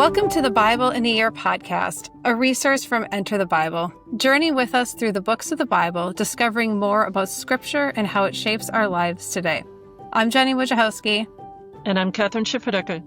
Welcome to the Bible in a Year podcast, a resource from Enter the Bible. Journey with us through the books of the Bible, discovering more about Scripture and how it shapes our lives today. I'm Jenny Wojciechowski. And I'm Catherine Schifferdecker.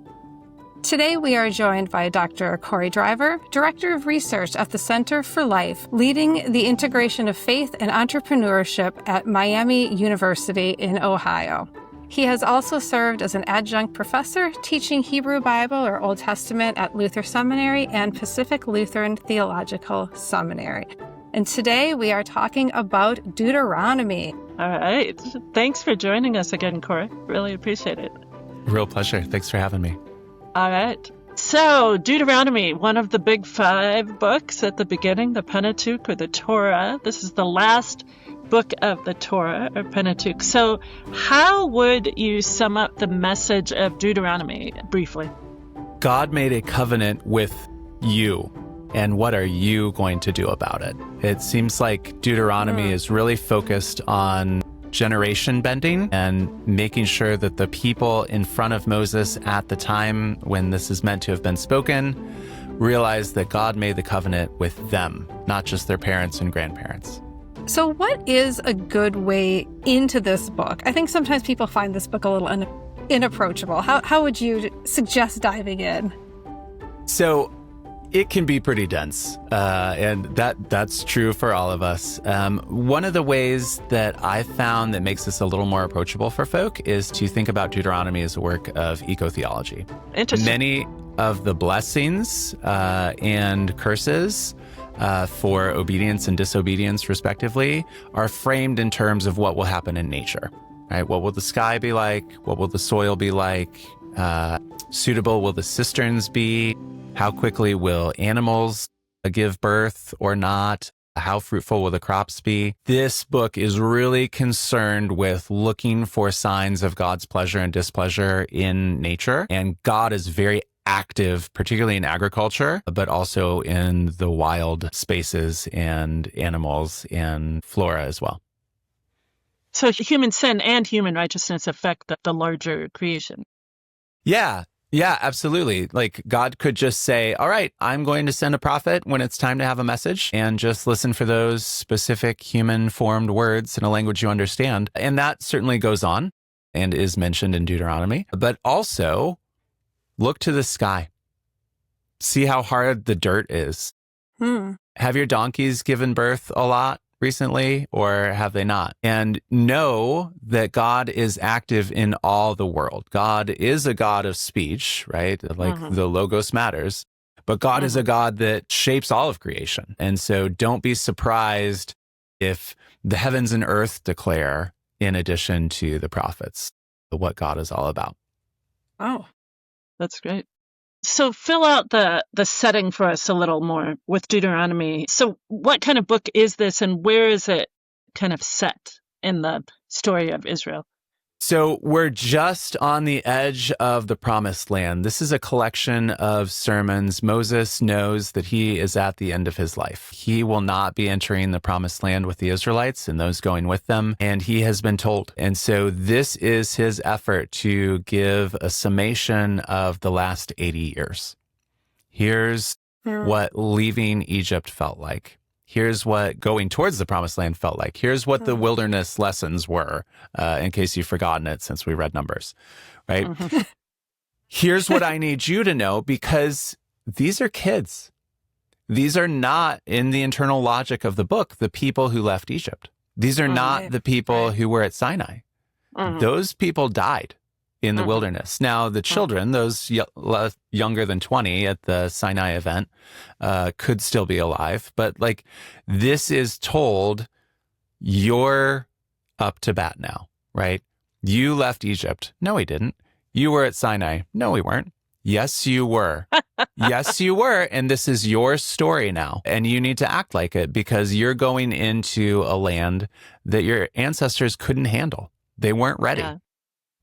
Today we are joined by Dr. Cory Driver, Director of Research at the Center for Life, leading the integration of faith and entrepreneurship at Miami University in Ohio. He has also served as an adjunct professor teaching Hebrew Bible or Old Testament at Luther Seminary and Pacific Lutheran Theological Seminary. And today we are talking about Deuteronomy. All right. Thanks for joining us again, Cory. Really appreciate it. Real pleasure. Thanks for having me. All right. So, Deuteronomy, one of the big five books at the beginning, the Pentateuch or the Torah. This is the last book of the Torah or Pentateuch. So, how would you sum up the message of Deuteronomy briefly? God made a covenant with you. And what are you going to do about it? It seems like Deuteronomy is really focused on generation bending and making sure that the people in front of Moses at the time when this is meant to have been spoken realize that God made the covenant with them, not just their parents and grandparents. So what is a good way into this book? I think sometimes people find this book a little inapproachable. How would you suggest diving in? So it can be pretty dense, and that's true for all of us. One of the ways that I found that makes this a little more approachable for folk is to think about Deuteronomy as a work of eco-theology. Interesting. Many of the blessings and curses for obedience and disobedience, respectively, are framed in terms of what will happen in nature. Right? What will the sky be like? What will the soil be like? Suitable will the cisterns be? How quickly will animals give birth or not? How fruitful will the crops be? This book is really concerned with looking for signs of God's pleasure and displeasure in nature. And God is very active, particularly in agriculture, but also in the wild spaces and animals and flora as well. So human sin and human righteousness affect the larger creation. Yeah, absolutely. Like God could just say, all right, I'm going to send a prophet when it's time to have a message and just listen for those specific human formed words in a language you understand. And that certainly goes on and is mentioned in Deuteronomy, but also look to the sky. See how hard the dirt is. Have your donkeys given birth a lot recently, or have they not? And know that God is active in all the world. God is a God of speech, right? Like the logos matters, but God is a God that shapes all of creation. And so don't be surprised if the heavens and earth declare, in addition to the prophets, what God is all about. Oh, that's great. So fill out the setting for us a little more with Deuteronomy. So what kind of book is this and where is it kind of set in the story of Israel? So we're just on the edge of the promised land. This is a collection of sermons. Moses knows that he is at the end of his life. He will not be entering the promised land with the Israelites and those going with them, and he has been told. And so this is his effort to give a summation of the last 80 years. Here's what leaving Egypt felt like. Here's what going towards the promised land felt like. Here's what the wilderness lessons were, in case you've forgotten it since we read Numbers, right? Here's what I need you to know, because these are kids. These are not, in the internal logic of the book, the people who left Egypt. These are not the people who were at Sinai. Those people died in the wilderness. Now, the children, those younger than 20 at the Sinai event, could still be alive. But like, this is told, you're up to bat now, right? You left Egypt. No, we didn't. You were at Sinai. No, we weren't. Yes, you were. Yes, you were. And this is your story now. And you need to act like it, because you're going into a land that your ancestors couldn't handle. They weren't ready.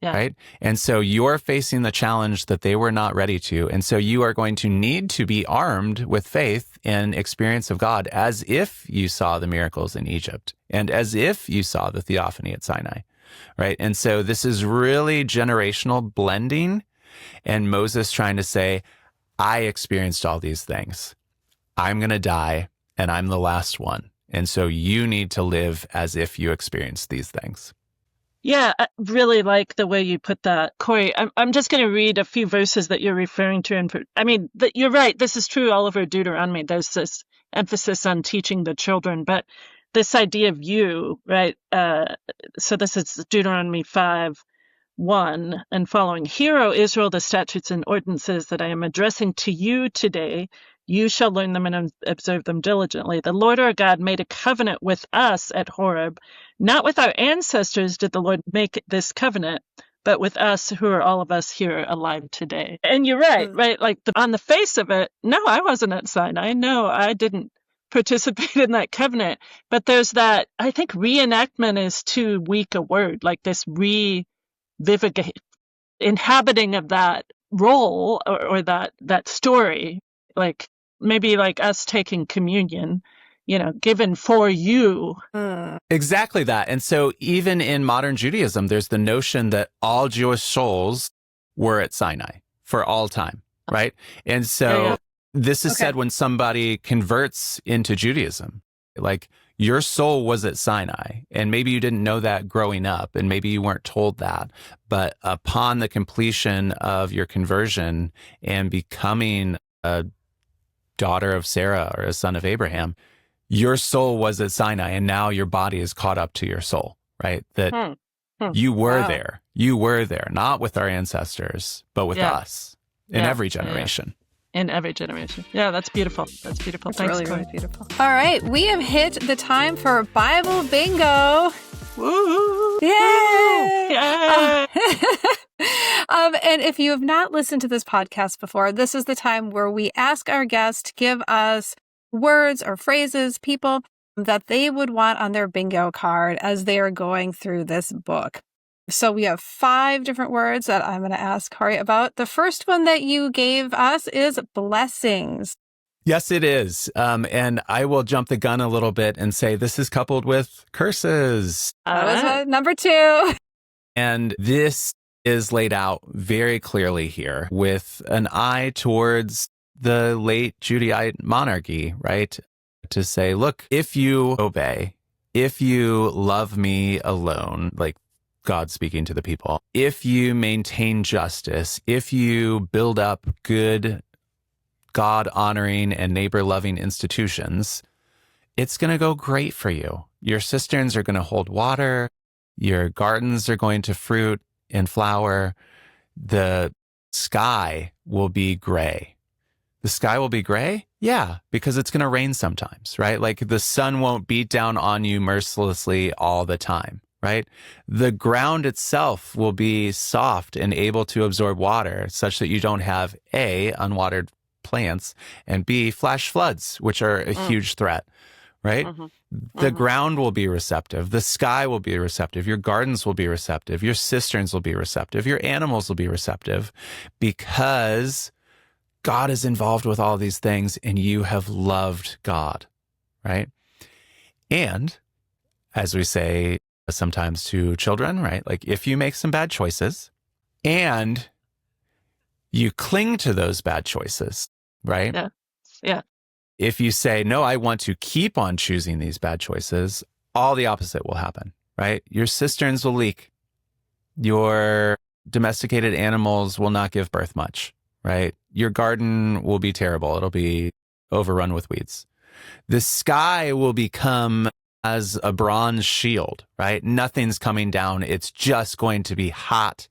Yeah. Right? And so you're facing the challenge that they were not ready to. And so you are going to need to be armed with faith and experience of God as if you saw the miracles in Egypt and as if you saw the theophany at Sinai. Right? And so this is really generational blending, and Moses trying to say, I experienced all these things. I'm going to die, and I'm the last one. And so you need to live as if you experienced these things. Yeah, I really like the way you put that, Cory. I'm just going to read a few verses that you're referring to. You're right. This is true all over Deuteronomy. There's this emphasis on teaching the children, but this idea of you, right? So this is Deuteronomy 5:1 and following. Hear, O Israel, the statutes and ordinances that I am addressing to you today. You shall learn them and observe them diligently. The Lord our God made a covenant with us at Horeb. Not with our ancestors did the Lord make this covenant, but with us who are all of us here alive today. And you're right, right? Like on the face of it, no, I wasn't at Sinai. No, I didn't participate in that covenant. But there's that, I think reenactment is too weak a word, like this inhabiting of that role or that story, like maybe like us taking communion, given for you. Exactly that. And so even in modern Judaism, there's the notion that all Jewish souls were at Sinai for all time, right? And so this is said when somebody converts into Judaism, like your soul was at Sinai, and maybe you didn't know that growing up, and maybe you weren't told that, but upon the completion of your conversion and becoming a daughter of Sarah or a son of Abraham, your soul was at Sinai, and now your body is caught up to your soul, right? That you were there. You were there, not with our ancestors, but with us in every generation. In every generation. Yeah, that's beautiful. That's beautiful. Thanks, really, Cory. really beautiful. All right, we have hit the time for Bible bingo. Woo! Yay! Yay! And if you have not listened to this podcast before, this is the time where we ask our guests to give us words or phrases, people that they would want on their bingo card as they are going through this book. So we have 5 different words that I'm going to ask Cory about. The first one that you gave us is blessings. Yes, it is. And I will jump the gun a little bit and say this is coupled with curses. That was number 2. And this is laid out very clearly here with an eye towards the late Judahite monarchy, right? To say, look, if you obey, if you love me alone, like God speaking to the people, if you maintain justice, if you build up good, God-honoring and neighbor-loving institutions, it's going to go great for you. Your cisterns are going to hold water. Your gardens are going to fruit and flower. The sky will be gray. The sky will be gray? Yeah, because it's going to rain sometimes, right? Like the sun won't beat down on you mercilessly all the time, right? The ground itself will be soft and able to absorb water such that you don't have A, unwatered plants, and B, flash floods, which are a huge threat, right? The ground will be receptive. The sky will be receptive. Your gardens will be receptive. Your cisterns will be receptive. Your animals will be receptive because God is involved with all these things and you have loved God, right? And as we say sometimes to children, right? Like if you make some bad choices and you cling to those bad choices, right? Yeah. If you say, no, I want to keep on choosing these bad choices, all the opposite will happen, right? Your cisterns will leak. Your domesticated animals will not give birth much, right? Your garden will be terrible. It'll be overrun with weeds. The sky will become as a bronze shield, right? Nothing's coming down. It's just going to be hot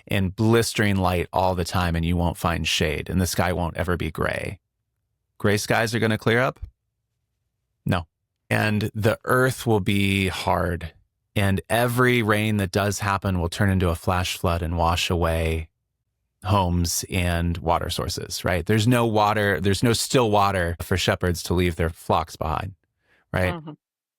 and blistering light all the time, and you won't find shade, and the sky won't ever be gray. Gray skies are going to clear up? No. And the earth will be hard, and every rain that does happen will turn into a flash flood and wash away homes and water sources, right? There's no water, there's no still water for shepherds to leave their flocks behind, right?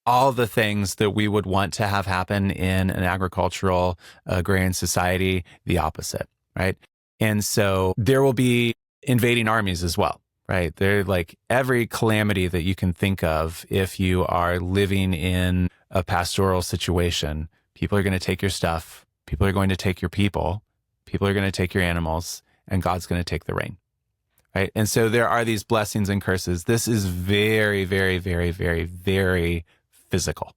All the things that we would want to have happen in an agricultural agrarian society, the opposite, right? And so there will be invading armies as well, right? They're like every calamity that you can think of if you are living in a pastoral situation. People are going to take your stuff. People are going to take your people. People are going to take your animals, and God's going to take the rain, right? And so there are these blessings and curses. This is very, very, very, very, very physical,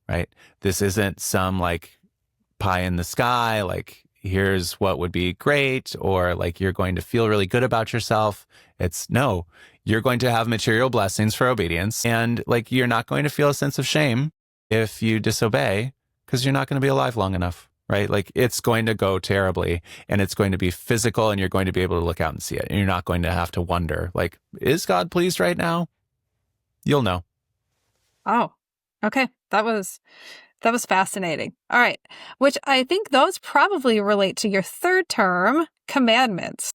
right? This isn't some like pie in the sky, like here's what would be great, or like you're going to feel really good about yourself. It's no, you're going to have material blessings for obedience. And like you're not going to feel a sense of shame if you disobey because you're not going to be alive long enough, right? Like it's going to go terribly and it's going to be physical and you're going to be able to look out and see it. And you're not going to have to wonder, like, is God pleased right now? You'll know. Oh, okay. That was fascinating. All right. Which I think those probably relate to your third term, commandments.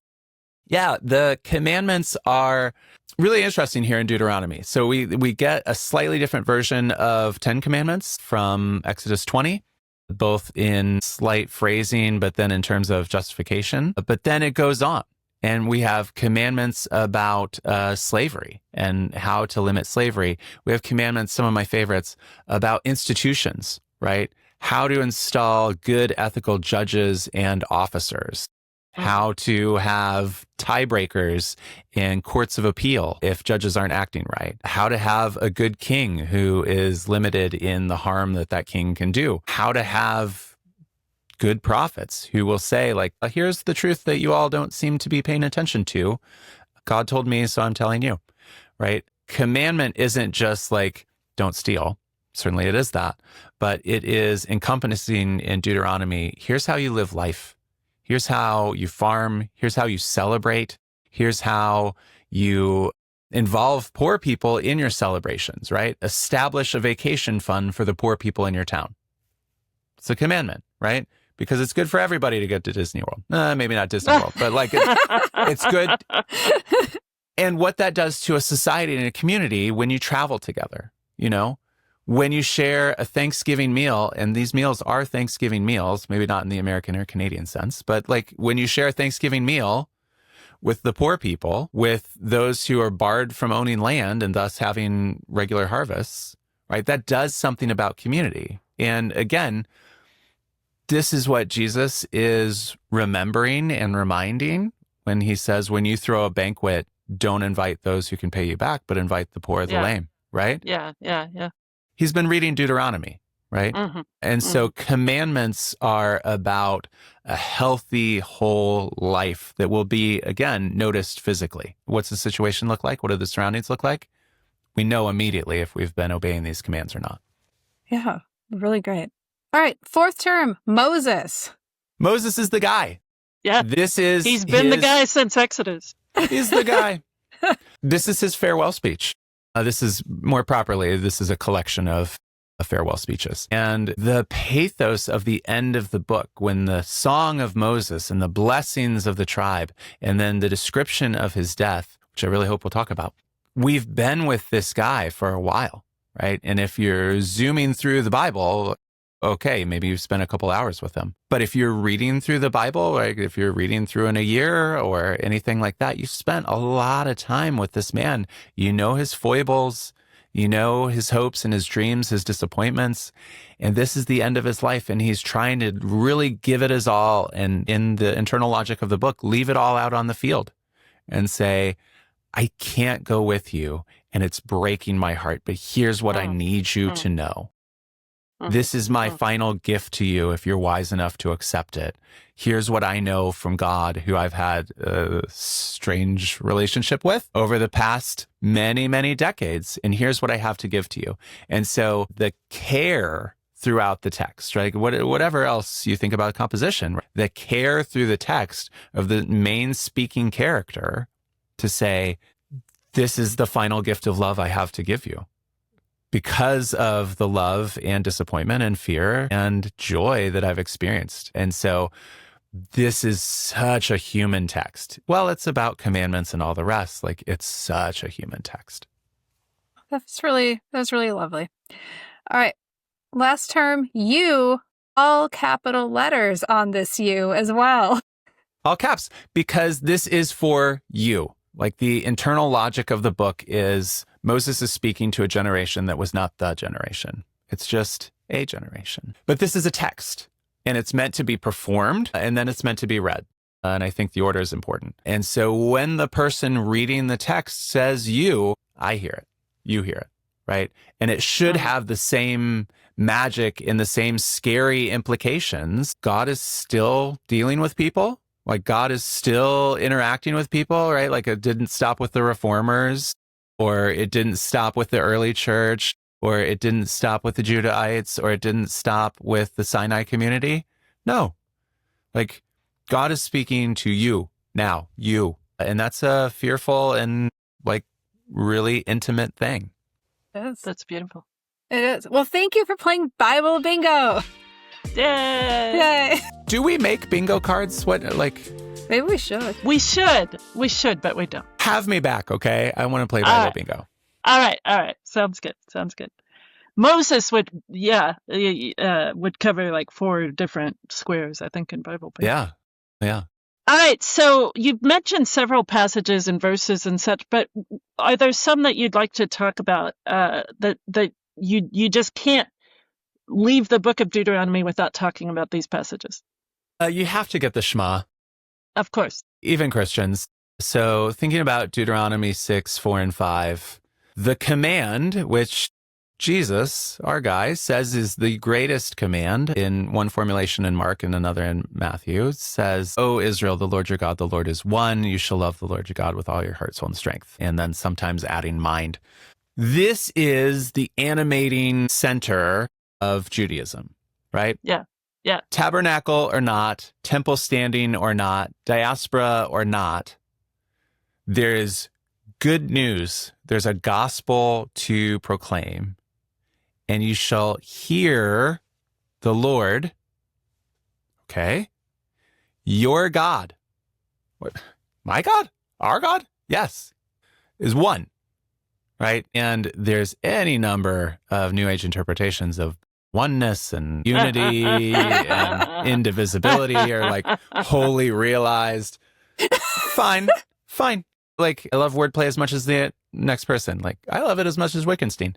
Yeah, the commandments are really interesting here in Deuteronomy. So we get a slightly different version of 10 commandments from Exodus 20, both in slight phrasing, but then in terms of justification. But then it goes on. And we have commandments about slavery and how to limit slavery. We have commandments, some of my favorites, about institutions, right? How to install good ethical judges and officers. How to have tiebreakers in courts of appeal if judges aren't acting right. How to have a good king who is limited in the harm that king can do. How to have good prophets who will say, like, here's the truth that you all don't seem to be paying attention to. God told me, so I'm telling you, right? Commandment isn't just like, don't steal. Certainly it is that. But it is encompassing in Deuteronomy, here's how you live life. Here's how you farm. Here's how you celebrate. Here's how you involve poor people in your celebrations, right? Establish a vacation fund for the poor people in your town. It's a commandment, right? Because it's good for everybody to get to Disney World. Maybe not Disney World, but like it's good. And what that does to a society and a community when you travel together, you know? When you share a Thanksgiving meal, and these meals are Thanksgiving meals, maybe not in the American or Canadian sense, but like when you share a Thanksgiving meal with the poor people, with those who are barred from owning land and thus having regular harvests, right? That does something about community. And again, this is what Jesus is remembering and reminding when he says, when you throw a banquet, don't invite those who can pay you back, but invite the poor, the lame, right? Yeah. He's been reading Deuteronomy, right? Mm-hmm. And so commandments are about a healthy, whole life that will be, again, noticed physically. What's the situation look like? What do the surroundings look like? We know immediately if we've been obeying these commands or not. Yeah, really great. All right, fourth term, Moses. Moses is the guy. Yeah. He's been the guy since Exodus. He's the guy. This is his farewell speech. This is a collection of farewell speeches. And the pathos of the end of the book, when the song of Moses and the blessings of the tribe, and then the description of his death, which I really hope we'll talk about. We've been with this guy for a while, right? And if you're zooming through the Bible, okay, maybe you've spent a couple hours with him. But if you're reading through the Bible, like if you're reading through in a year or anything like that, you've spent a lot of time with this man. You know his foibles, you know his hopes and his dreams, his disappointments. And this is the end of his life. And he's trying to really give it his all. And in the internal logic of the book, leave it all out on the field and say, I can't go with you. And it's breaking my heart. But here's what I need you to know. This is my final gift to you if you're wise enough to accept it. Here's what I know from God, who I've had a strange relationship with over the past many, many decades. And here's what I have to give to you. And so the care throughout the text, right? Whatever else you think about composition, the care through the text of the main speaking character to say, this is the final gift of love I have to give you. Because of the love and disappointment and fear and joy that I've experienced. And so this is such a human text. Well, it's about commandments and all the rest. Like, it's such a human text. That's really lovely. All right. Last term, you, all capital letters on this you as well. All caps, because this is for you. Like, the internal logic of the book is Moses is speaking to a generation that was not the generation. It's just a generation. But this is a text, and it's meant to be performed, and then it's meant to be read. And I think the order is important. And so when the person reading the text says you, I hear it. You hear it, right? And it should have the same magic and the same scary implications. God is still dealing with people. Like God is still interacting with people, right? Like it didn't stop with the reformers, or it didn't stop with the early church, or it didn't stop with the Judahites, or it didn't stop with the Sinai community. No, like God is speaking to you now, you. And that's a fearful and like really intimate thing. It is. That's beautiful. It is. Well, thank you for playing Bible Bingo. Yay! Yay. Do we make bingo cards? What, like? Maybe we should. We should, but we don't. Have me back, okay? I want to play Bible bingo. All right. Sounds good. Moses would cover like 4 different squares, I think, in Bible bingo. Yeah. All right, so you've mentioned several passages and verses and such, but are there some that you'd like to talk about that you just can't leave the Book of Deuteronomy without talking about these passages? You have to get the Shema. Of course. Even Christians. So thinking about Deuteronomy 6, 4, and 5, the command, which Jesus, our guy, says is the greatest command in one formulation in Mark and another in Matthew, says, "O Israel, the Lord your God, the Lord is one. You shall love the Lord your God with all your heart, soul, and strength." And then sometimes adding mind. This is the animating center of Judaism, right? Yeah. Tabernacle or not, temple standing or not, diaspora or not, there is good news. There's a gospel to proclaim. And you shall hear the Lord, okay, your God. What? My God? Our God? Yes, is one, right? And there's any number of New Age interpretations of oneness and unity and indivisibility, or like wholly realized. Fine. Like, I love wordplay as much as the next person. Like, I love it as much as Wittgenstein.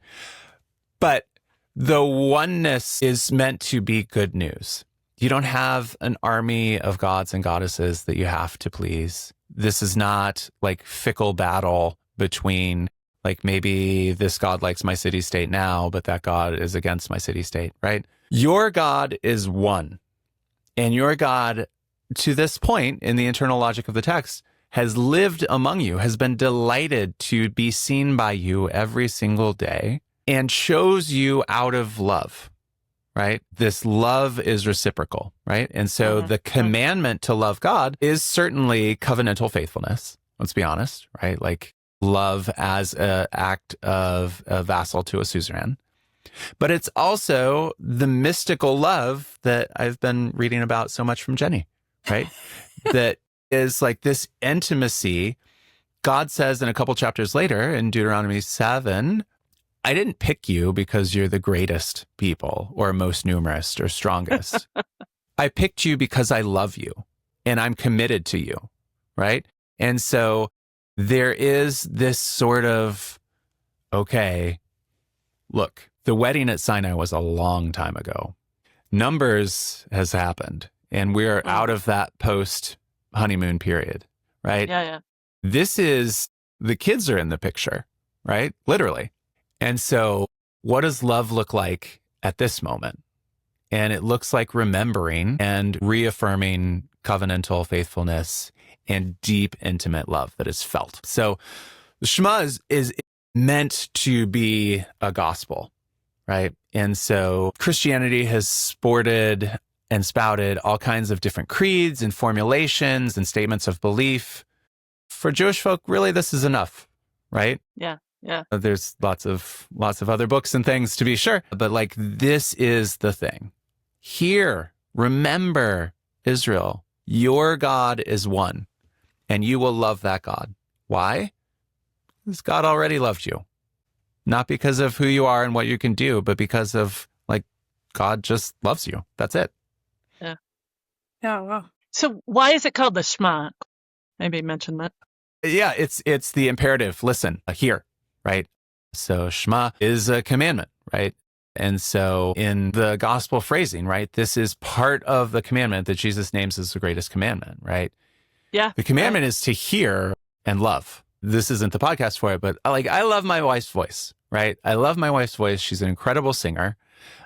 But the oneness is meant to be good news. You don't have an army of gods and goddesses that you have to please. This is not like fickle battle between, like, maybe this God likes my city-state now, but that God is against my city-state, right? Your God is one. And your God, to this point in the internal logic of the text, has lived among you, has been delighted to be seen by you every single day, and chose you out of love, right? This love is reciprocal, right? And so the commandment to love God is certainly covenantal faithfulness. Let's be honest, right? Like love as an act of a vassal to a suzerain. But it's also the mystical love that I've been reading about so much from Jenny, right? That is like this intimacy. God says in a couple chapters later in Deuteronomy 7, I didn't pick you because you're the greatest people or most numerous or strongest. I picked you because I love you and I'm committed to you, right? And so there is this sort of, okay, look, the wedding at Sinai was a long time ago. Numbers has happened and we're out of that post-honeymoon period, right? Yeah. This is, the kids are in the picture, right? Literally. And so what does love look like at this moment? And it looks like remembering and reaffirming covenantal faithfulness and deep, intimate love that is felt. So the Shema is meant to be a gospel, right? And so Christianity has sported and spouted all kinds of different creeds and formulations and statements of belief. For Jewish folk, really, this is enough, right? Yeah. There's lots of other books and things to be sure, but like this is the thing. Hear, remember, Israel, your God is one, and you will love that God. Why? Because God already loved you. Not because of who you are and what you can do, but because of like God just loves you. That's it. Yeah. Oh, wow. So why is it called the Shema? Maybe mention that. Yeah, it's the imperative. Listen, hear. Right? So Shema is a commandment, right? And so in the gospel phrasing, right, this is part of the commandment that Jesus names as the greatest commandment, right? Yeah. The commandment is to hear and love. This isn't the podcast for it, but I love my wife's voice, right? I love my wife's voice. She's an incredible singer,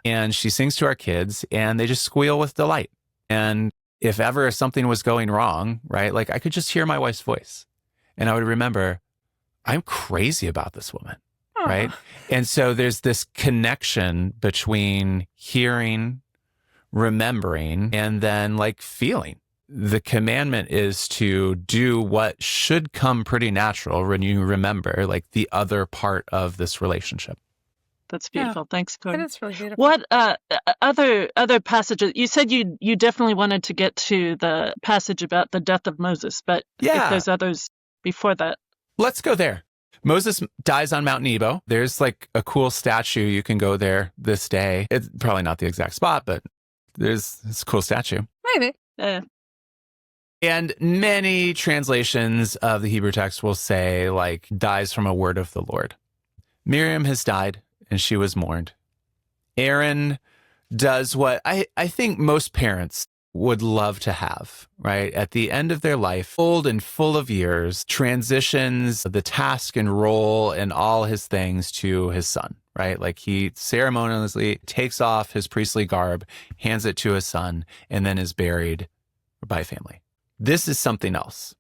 and she sings to our kids, and they just squeal with delight. And if ever something was going wrong, right, like I could just hear my wife's voice, and I would remember, I'm crazy about this woman, right? And so there's this connection between hearing, remembering, and then like feeling. The commandment is to do what should come pretty natural when you remember like the other part of this relationship. That's beautiful. Yeah. Thanks, Cory. That is really beautiful. What other passages? You said you definitely wanted to get to the passage about the death of Moses, but if there's others before that. Let's go there. Moses dies on Mount Nebo. There's like a cool statue. You can go there this day. It's probably not the exact spot, but it's a cool statue. Maybe. And many translations of the Hebrew text will say, like, dies from a word of the Lord. Miriam has died, and she was mourned. Aaron does what I think most parents would love to have, right? At the end of their life, old and full of years, transitions the task and role and all his things to his son, right? Like he ceremoniously takes off his priestly garb, hands it to his son, and then is buried by family. This is something else.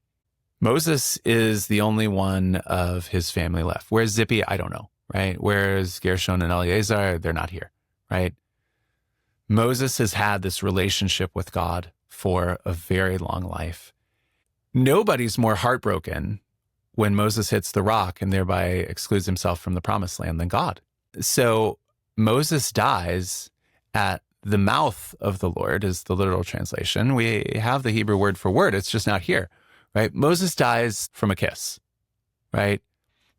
Moses is the only one of his family left. Where's Zippy? I don't know, right? Where's Gershon and Eleazar? They're not here, right? Moses has had this relationship with God for a very long life. Nobody's more heartbroken when Moses hits the rock and thereby excludes himself from the promised land than God. So Moses dies at the mouth of the Lord is the literal translation. We have the Hebrew word for word. It's just not here, right? Moses dies from a kiss, right?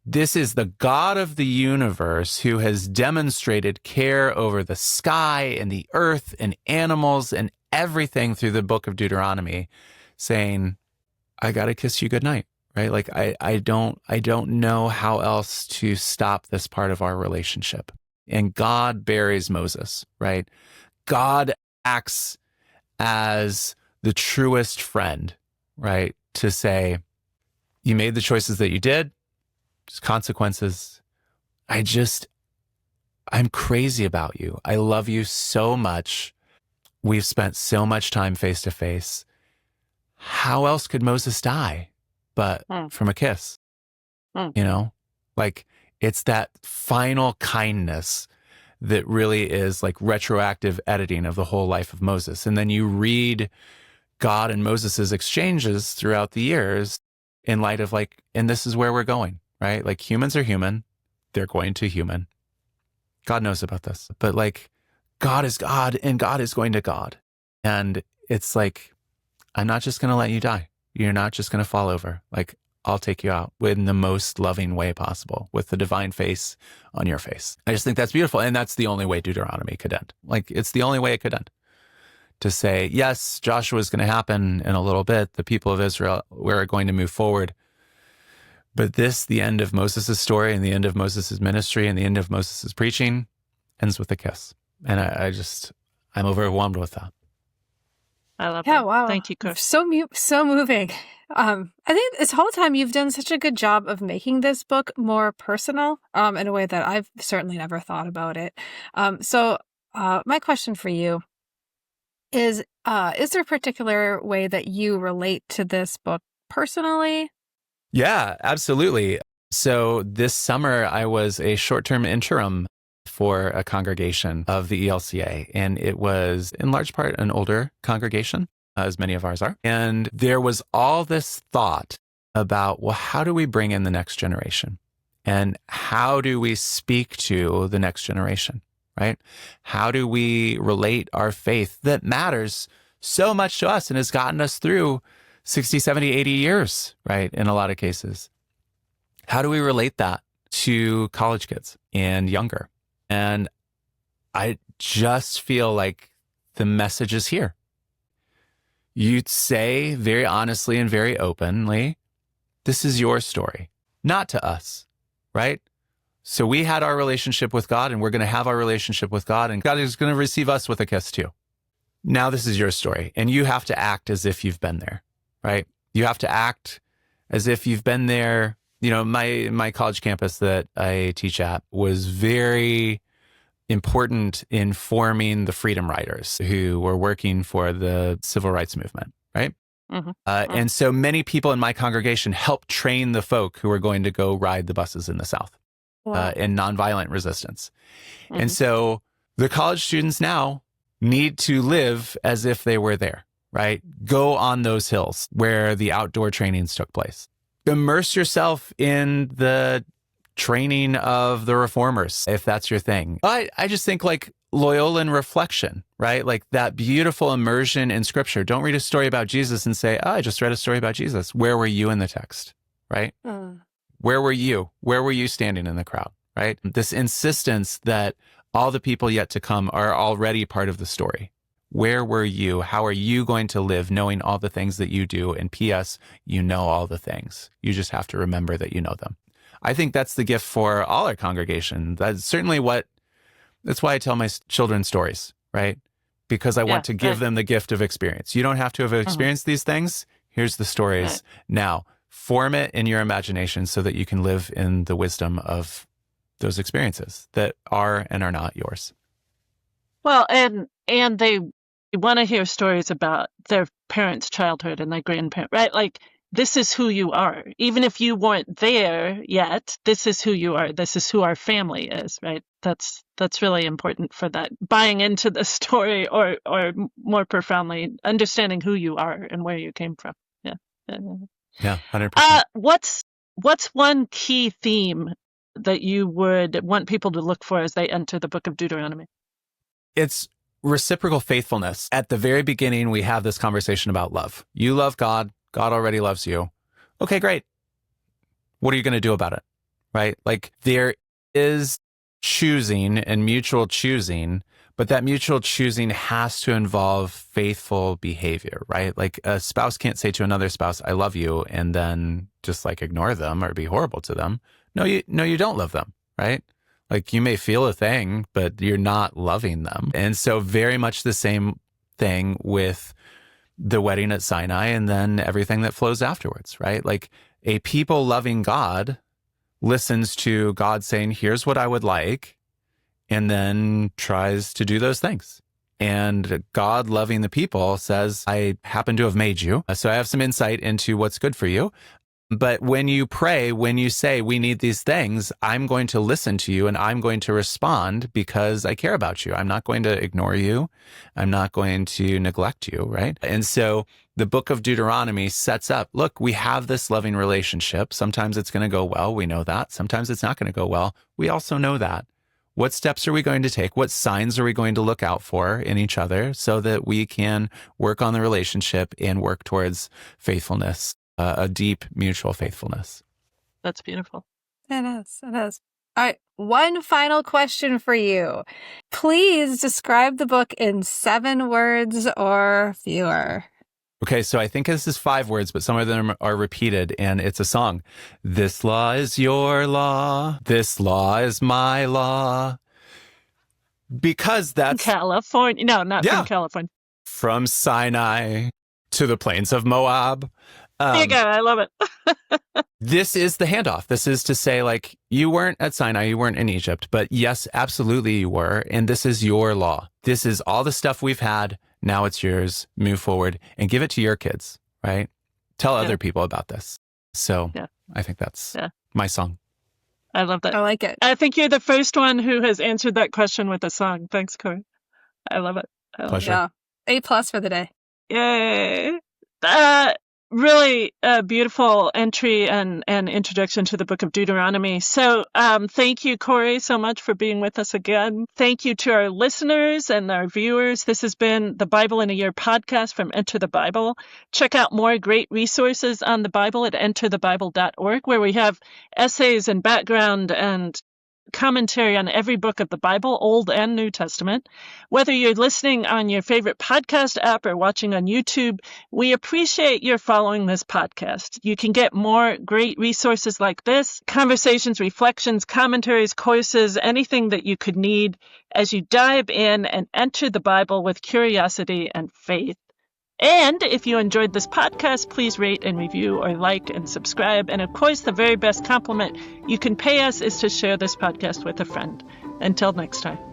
This is the God of the universe who has demonstrated care over the sky and the earth and animals and everything through the book of Deuteronomy, saying, I got to kiss you goodnight, right? Like, I don't know how else to stop this part of our relationship. And God buries Moses, right? God acts as the truest friend, right? To say, you made the choices that you did, there's consequences. I'm crazy about you. I love you so much. We've spent so much time face to face. How else could Moses die but from a kiss? You know, like it's that final kindness that really is like retroactive editing of the whole life of Moses. And then you read God and Moses's exchanges throughout the years in light of like, and this is where we're going, right? Like humans are human. They're going to human. God knows about this, but like God is God and God is going to God. And it's like, I'm not just going to let you die. You're not just going to fall over. Like I'll take you out in the most loving way possible with the divine face on your face. I just think that's beautiful. And that's the only way Deuteronomy could end. Like it's the only way it could end. To say, yes, Joshua is going to happen in a little bit. The people of Israel were going to move forward. But this, the end of Moses' story and the end of Moses' ministry and the end of Moses' preaching ends with a kiss. And I'm overwhelmed with that. I love that. Wow. Thank you, Coach. So moving. I think this whole time you've done such a good job of making this book more personal in a way that I've certainly never thought about it. So my question for you is there a particular way that you relate to this book personally? Yeah, absolutely. So this summer, I was a short-term interim for a congregation of the ELCA, and it was in large part an older congregation, as many of ours are. And there was all this thought about, well, how do we bring in the next generation? And how do we speak to the next generation, right? How do we relate our faith that matters so much to us and has gotten us through 60, 70, 80 years, right? In a lot of cases. How do we relate that to college kids and younger? And I just feel like the message is here. You'd say very honestly and very openly, this is your story, not to us, right? So we had our relationship with God and we're going to have our relationship with God and God is going to receive us with a kiss too. Now this is your story and you have to act as if you've been there, right? You have to act as if you've been there. You know, my college campus that I teach at was very important in forming the freedom riders who were working for the civil rights movement, right? And so many people in my congregation helped train the folk who were going to go ride the buses in the South in nonviolent resistance. And so the college students now need to live as if they were there, right? Go on those hills where the outdoor trainings took place. Immerse yourself in the training of the reformers, if that's your thing. I just think like Loyolan reflection, right? Like that beautiful immersion in scripture. Don't read a story about Jesus and say, I just read a story about Jesus. Where were you in the text, right? Where were you? Where were you standing in the crowd, right? This insistence that all the people yet to come are already part of the story. Where were you? How are you going to live knowing all the things that you do? And P.S., you know all the things. You just have to remember that you know them. I think that's the gift for all our congregation. That's certainly that's why I tell my children stories, right? Because I want to give them the gift of experience. You don't have to have experienced these things. Here's the stories. Now, form it in your imagination so that you can live in the wisdom of those experiences that are and are not yours. Well, and they want to hear stories about their parents' childhood and their grandparents, right? Like, this is who you are. Even if you weren't there yet, this is who you are. This is who our family is, right? That's really important for that. Buying into the story or more profoundly, understanding who you are and where you came from. Yeah. Yeah, 100%. What's one key theme that you would want people to look for as they enter the Book of Deuteronomy? It's reciprocal faithfulness. At the very beginning, we have this conversation about love. You love God. God already loves you. Okay, great. What are you going to do about it? Right? Like there is choosing and mutual choosing, but that mutual choosing has to involve faithful behavior, right? Like a spouse can't say to another spouse, I love you, and then just like ignore them or be horrible to them. No, you don't love them, right? Like you may feel a thing, but you're not loving them. And so very much the same thing with the wedding at Sinai and then everything that flows afterwards, right? Like a people loving God listens to God saying, here's what I would like, and then tries to do those things. And God loving the people says, I happen to have made you, so I have some insight into what's good for you. But when you pray, when you say, we need these things, I'm going to listen to you and I'm going to respond because I care about you. I'm not going to ignore you. I'm not going to neglect you, right? And so the Book of Deuteronomy sets up, look, we have this loving relationship. Sometimes it's going to go well. We know that. Sometimes it's not going to go well. We also know that. What steps are we going to take? What signs are we going to look out for in each other so that we can work on the relationship and work towards faithfulness? A deep mutual faithfulness. That's beautiful. It is. It is. All right. One final question for you. Please describe the book in 7 words or fewer. Okay, so I think this is 5 words, but some of them are repeated, and it's a song. This law is your law. This law is my law. Because that's... California. No, not from California. From Sinai to the plains of Moab. There you go. I love it. This is the handoff. This is to say, like, you weren't at Sinai, you weren't in Egypt, but yes, absolutely you were. And this is your law. This is all the stuff we've had. Now it's yours. Move forward and give it to your kids, right? Tell other people about this. So I think that's my song. I love that. I like it. I think you're the first one who has answered that question with a song. Thanks, Cory. I love it. Pleasure. Yeah. A+ for the day. Yay. Really a beautiful entry and introduction to the Book of Deuteronomy. So thank you, Cory, so much for being with us again. Thank you to our listeners and our viewers. This has been the Bible in a Year podcast from Enter the Bible. Check out more great resources on the Bible at enterthebible.org, where we have essays and background and commentary on every book of the Bible, Old and New Testament. Whether you're listening on your favorite podcast app or watching on YouTube, we appreciate your following this podcast. You can get more great resources like this, conversations, reflections, commentaries, courses, anything that you could need as you dive in and enter the Bible with curiosity and faith. And if you enjoyed this podcast, please rate and review or like and subscribe. And of course, the very best compliment you can pay us is to share this podcast with a friend. Until next time.